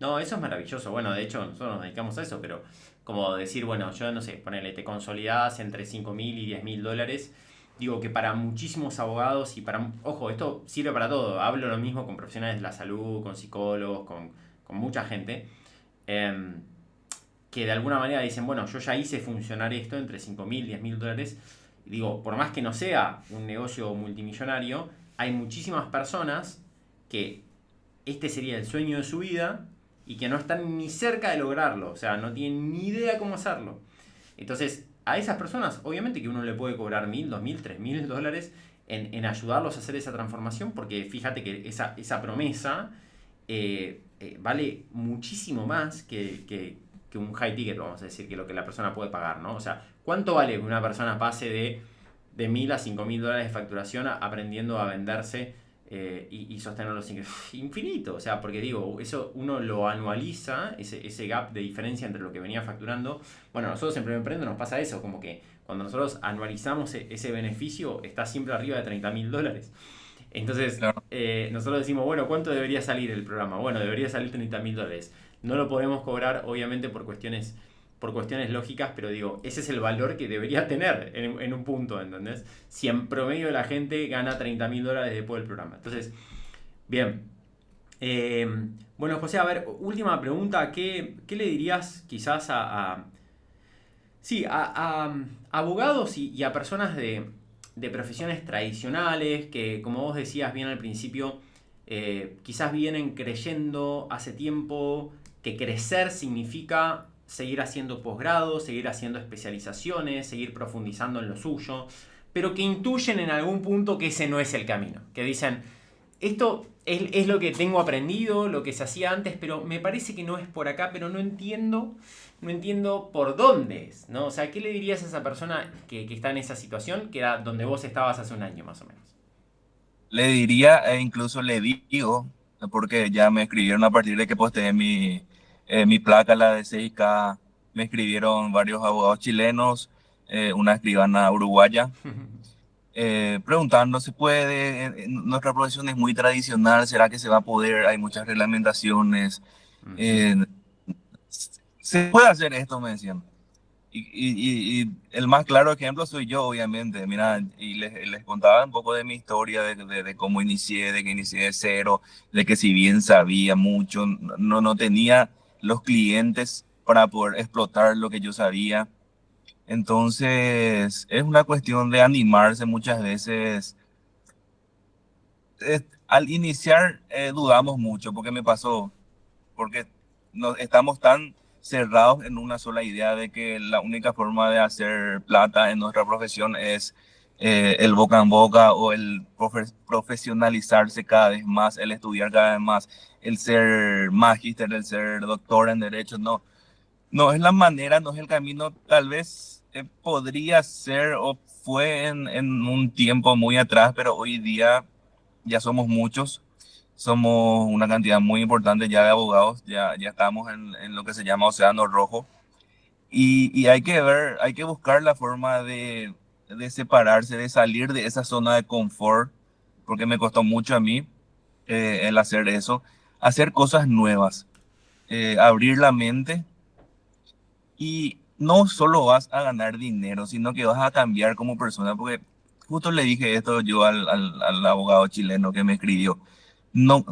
No, eso es maravilloso. Bueno, de hecho, nosotros nos dedicamos a eso, pero como decir, bueno, yo no sé, ponele, te consolidás entre 5.000 y 10.000 dólares. Digo que para muchísimos abogados y para. Ojo, esto sirve para todo. Hablo lo mismo con profesionales de la salud, con psicólogos, con mucha gente. em, que de alguna manera dicen, bueno, yo ya hice funcionar esto entre 5.000 y 10.000 dólares. Y digo, por más que no sea un negocio multimillonario, hay muchísimas personas que este sería el sueño de su vida y que no están ni cerca de lograrlo, o sea, no tienen ni idea cómo hacerlo. Entonces, a esas personas, obviamente que uno le puede cobrar 1.000, 2.000, 3.000 dólares en ayudarlos a hacer esa transformación, porque fíjate que esa promesa vale muchísimo más que un high ticket, vamos a decir, que lo que la persona puede pagar, ¿no? O sea, ¿cuánto vale que una persona pase de 1.000 a 5.000 dólares de facturación aprendiendo a venderse y sostener los ingresos? Infinito, o sea, porque digo, eso uno lo anualiza, ese gap de diferencia entre lo que venía facturando. Bueno, nosotros en Primer Emprendo nos pasa eso, como que cuando nosotros anualizamos ese beneficio está siempre arriba de 30.000 dólares. Entonces, Claro. nosotros decimos, bueno, ¿cuánto debería salir el programa? Bueno, debería salir 30.000 dólares. No lo podemos cobrar, obviamente, por cuestiones lógicas, pero digo, ese es el valor que debería tener en un punto, ¿entendés? Si en promedio la gente gana 30.000 dólares después del programa. Entonces, bien. Eh, bueno, José, a ver, última pregunta. ¿Qué le dirías quizás sí, a abogados y a personas de profesiones tradicionales que, como vos decías bien al principio, quizás vienen creyendo hace tiempo que crecer significa seguir haciendo posgrados, seguir haciendo especializaciones, seguir profundizando en lo suyo, pero que intuyen en algún punto que ese no es el camino, que dicen, esto es lo que tengo aprendido, lo que se hacía antes, pero me parece que no es por acá, pero no entiendo por dónde es, ¿no? O sea, ¿qué le dirías a esa persona que está en esa situación, que era donde vos estabas hace un año más o menos? Le diría, e incluso le digo, porque ya me escribieron a partir de que posteé mi placa, la de 6K, me escribieron varios abogados chilenos, una escribana uruguaya, preguntando, ¿se puede? Nuestra profesión es muy tradicional, ¿será que se va a poder? Hay muchas reglamentaciones. Ujú. eh, ¿Se puede hacer esto? Me decían. Y el más claro ejemplo soy yo, obviamente. Mira, y les contaba un poco de mi historia, de cómo inicié, de que inicié de cero, de que si bien sabía mucho, no tenía los clientes para poder explotar lo que yo sabía. Entonces, es una cuestión de animarse muchas veces. Al iniciar, dudamos mucho, porque me pasó, porque no, estamos tan cerrados en una sola idea de que la única forma de hacer plata en nuestra profesión es el boca en boca o el profesionalizarse cada vez más, el estudiar cada vez más, el ser magíster, el ser doctor en derecho. No, no es la manera, no es el camino. Tal vez podría ser o fue en un tiempo muy atrás, pero hoy día ya somos muchos, somos una cantidad muy importante ya de abogados, ya estamos en lo que se llama Océano Rojo y hay que ver, hay que buscar la forma de separarse, de salir de esa zona de confort, porque me costó mucho a mí el hacer eso, hacer cosas nuevas, abrir la mente y no solo vas a ganar dinero, sino que vas a cambiar como persona, porque justo le dije esto yo al abogado chileno que me escribió. No,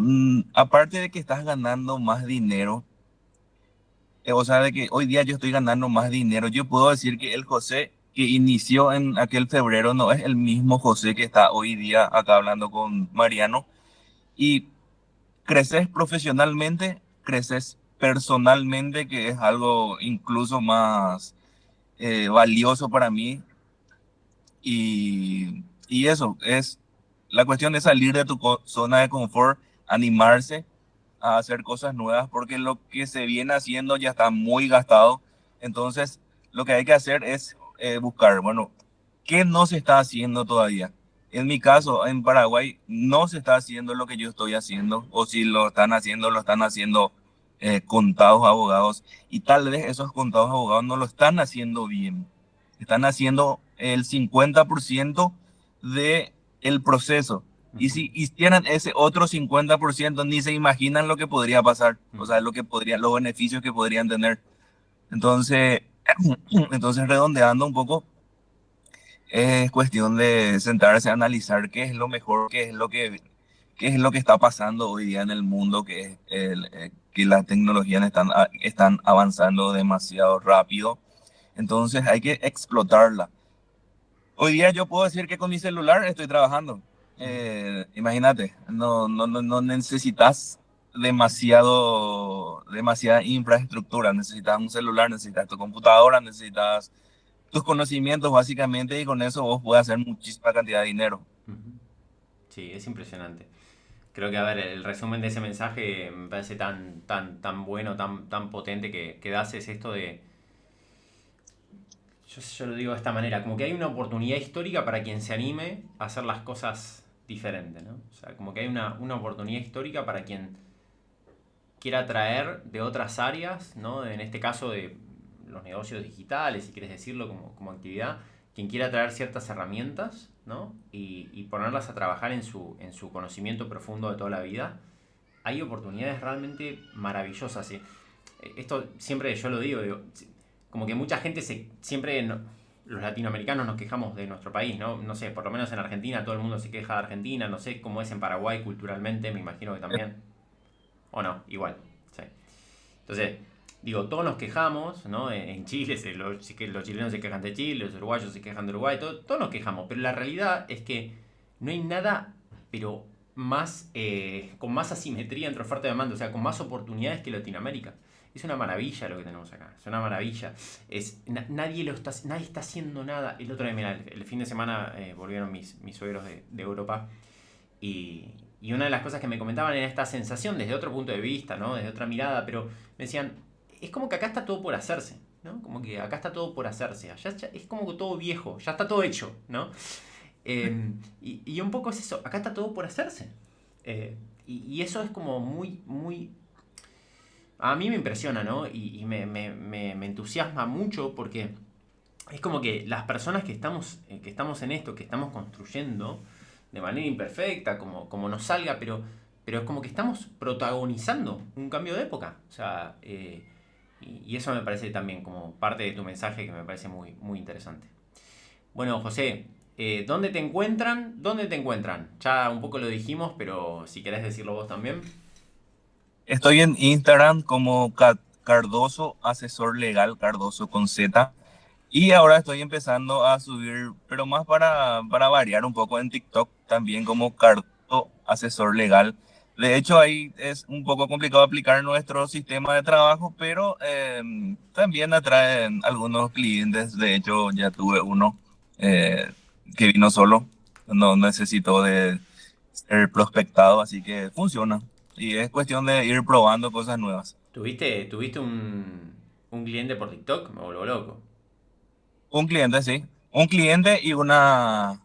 aparte de que estás ganando más dinero, o sea, de que hoy día yo estoy ganando más dinero, yo puedo decir que el José que inició en aquel febrero no es el mismo José que está hoy día acá hablando con Mariano. Y creces profesionalmente, creces personalmente, que es algo incluso más valioso para mí. Y eso es la cuestión de salir de tu zona de confort, animarse a hacer cosas nuevas, porque lo que se viene haciendo ya está muy gastado. Entonces, lo que hay que hacer es buscar, bueno, ¿qué no se está haciendo todavía? En mi caso, en Paraguay, no se está haciendo lo que yo estoy haciendo, o si lo están haciendo contados abogados, y tal vez esos contados abogados no lo están haciendo bien. Están haciendo el 50% de el proceso. Y Ujú, si hicieran ese otro 50%, ni se imaginan lo que podría pasar, o ujú. sea, los beneficios que podrían tener. Entonces, entonces redondeando un poco, es cuestión de sentarse a analizar qué es lo mejor, qué es lo que está pasando hoy día en el mundo, que es que las tecnologías están avanzando demasiado rápido. Entonces hay que explotarla. Hoy día yo puedo decir que con mi celular estoy trabajando. Ujú. imagínate, no necesitas demasiada infraestructura, necesitas un celular, necesitas tu computadora, necesitas tus conocimientos básicamente y con eso vos puedes hacer muchísima cantidad de dinero. Ujú. Sí, es impresionante. Creo que, a ver, el resumen de ese mensaje me parece tan bueno, tan potente que das es esto de, yo lo digo de esta manera, como que hay una oportunidad histórica para quien se anime a hacer las cosas diferentes, ¿no? O sea, como que hay una oportunidad histórica para quien quiera traer de otras áreas, ¿no? En este caso de los negocios digitales, si quieres decirlo como actividad, quien quiera traer ciertas herramientas, ¿no? Y ponerlas a trabajar en su conocimiento profundo de toda la vida, hay oportunidades realmente maravillosas. ¿Sí? Esto siempre yo lo digo, como que mucha gente siempre, los latinoamericanos nos quejamos de nuestro país, ¿no? No sé, por lo menos en Argentina todo el mundo se queja de Argentina, no sé cómo es en Paraguay culturalmente, me imagino que también. O no, igual. Sí. Entonces, digo, todos nos quejamos, ¿no? En Chile, los chilenos se quejan de Chile, los uruguayos se quejan de Uruguay, todos nos quejamos, pero la realidad es que no hay nada, pero más, con más asimetría entre oferta y demanda, o sea, con más oportunidades que Latinoamérica. Es una maravilla lo que tenemos acá, es una maravilla. Nadie está haciendo nada. El otro día, mira, el fin de semana volvieron mis suegros de Europa y una de las cosas que me comentaban era esta sensación desde otro punto de vista, ¿no? Desde otra mirada, pero me decían, es como que acá está todo por hacerse, ¿no? Como que acá está todo por hacerse, allá es como que todo viejo, ya está todo hecho, ¿no? Y un poco es eso, acá está todo por hacerse. Y eso es como muy... A mí me impresiona, ¿no? Y me entusiasma mucho porque es como que las personas que estamos en esto, que estamos construyendo de manera imperfecta, como nos salga, pero es como que estamos protagonizando un cambio de época. O sea, y eso me parece también como parte de tu mensaje que me parece muy interesante. Bueno, José, ¿dónde te encuentran? ¿Dónde te encuentran? Ya un poco lo dijimos, pero si querés decirlo vos también. Estoy en Instagram como Cardoso Asesor Legal, Cardoso con Z. Y ahora estoy empezando a subir, pero más para variar un poco en TikTok también como Cardoso Asesor Legal. De hecho, ahí es un poco complicado aplicar nuestro sistema de trabajo, pero también atraen algunos clientes. De hecho, ya tuve uno eh, que vino solo, no necesitó de ser prospectado, así que funciona. Y es cuestión de ir probando cosas nuevas. ¿Tuviste un cliente por TikTok? Me vuelvo loco. Un cliente, sí. Un cliente y una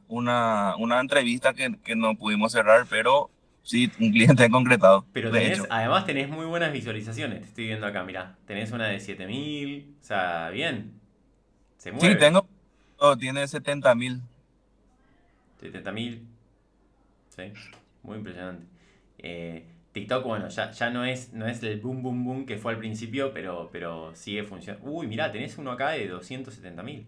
entrevista que no pudimos cerrar, pero sí, un cliente concretado, Pero de hecho. además tenés muy buenas visualizaciones, te estoy viendo acá, mirá. Tenés una de 7000, o sea, bien, se Sí, mueve. tiene 70.000. 70.000, sí, muy impresionante. TikTok, bueno, ya no es el boom boom boom que fue al principio, pero sigue funcionando. Uy, mirá, tenés uno acá de 270.000.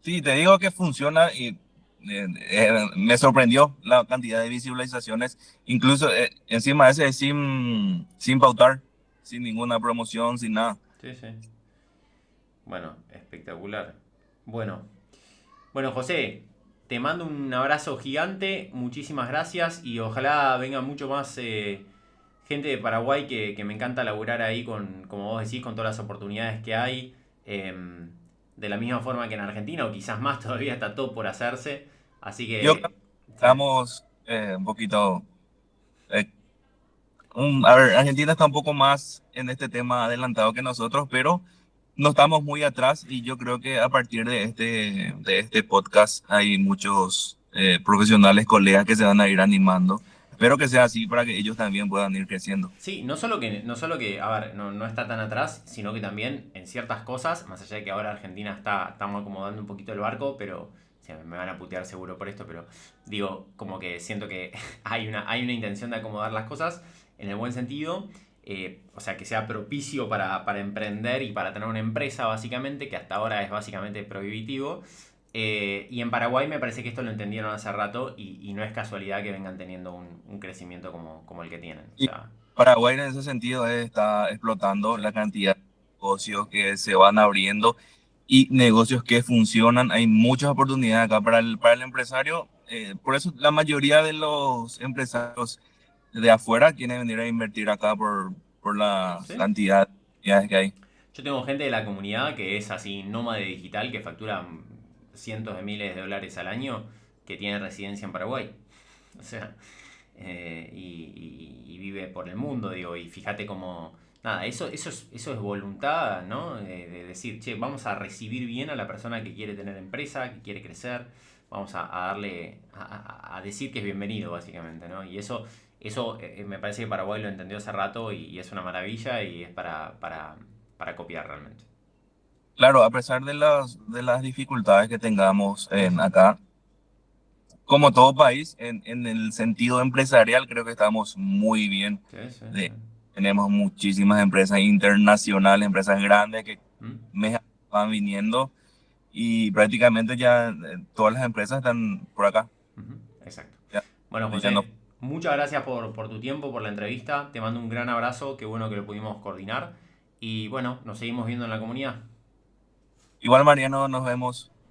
Sí, te digo que funciona y me sorprendió la cantidad de visualizaciones, incluso encima de ese sin pautar, sin ninguna promoción, sin nada. Sí, sí. Bueno, espectacular. Bueno, Bueno, José, te mando un abrazo gigante, muchísimas gracias y ojalá venga mucho más gente de Paraguay que me encanta laburar ahí con, como vos decís, con todas las oportunidades que hay. De la misma forma que en Argentina, o quizás más todavía está todo por hacerse. Así Yo creo que, que sí. estamos un poquito eh, a ver, Argentina está un poco más en este tema adelantado que nosotros, pero no estamos muy atrás y yo creo que a partir de este podcast hay muchos profesionales, colegas que se van a ir animando. Espero que sea así para que ellos también puedan ir creciendo. Sí, no solo que, a ver, no está tan atrás, sino que también en ciertas cosas, más allá de que ahora Argentina estamos acomodando un poquito el barco, pero sí, me van a putear seguro por esto, pero digo, como que siento que hay una intención de acomodar las cosas en el buen sentido, o sea, que sea propicio para emprender y para tener una empresa, básicamente, que hasta ahora es básicamente prohibitivo. Y en Paraguay me parece que esto lo entendieron hace rato y no es casualidad que vengan teniendo un crecimiento como el que tienen. O Y sea, Paraguay en ese sentido está explotando la cantidad de negocios que se van abriendo y negocios que funcionan. Hay muchas oportunidades acá para el empresario. por eso la mayoría de los empresarios de afuera quieren venir a invertir acá por la ¿Sí? cantidad de oportunidades que hay. Yo tengo gente de la comunidad que es así nómade digital, que factura cientos de miles de dólares al año, que tiene residencia en Paraguay. O sea, y vive por el mundo, digo, y fíjate cómo... Nada, eso es voluntad, ¿no? De decir, che, vamos a recibir bien a la persona que quiere tener empresa, que quiere crecer, vamos a darle, a decir que es bienvenido, básicamente, ¿no? Y eso me parece que Paraguay lo entendió hace rato y es una maravilla y es para copiar realmente. Claro, a pesar de las dificultades que tengamos en Ujú. acá, como todo país, en el sentido empresarial creo que estamos muy bien. Sí, sí, sí. De- Tenemos muchísimas empresas internacionales, empresas grandes que ¿Mm? me van viniendo y prácticamente ya todas las empresas están por acá. Ujú, exacto. Ya, Bueno, ya no. José, muchas gracias por tu tiempo, por la entrevista. Te mando un gran abrazo, qué bueno que lo pudimos coordinar. Y bueno, nos seguimos viendo en la comunidad. Igual, Mariano, nos vemos.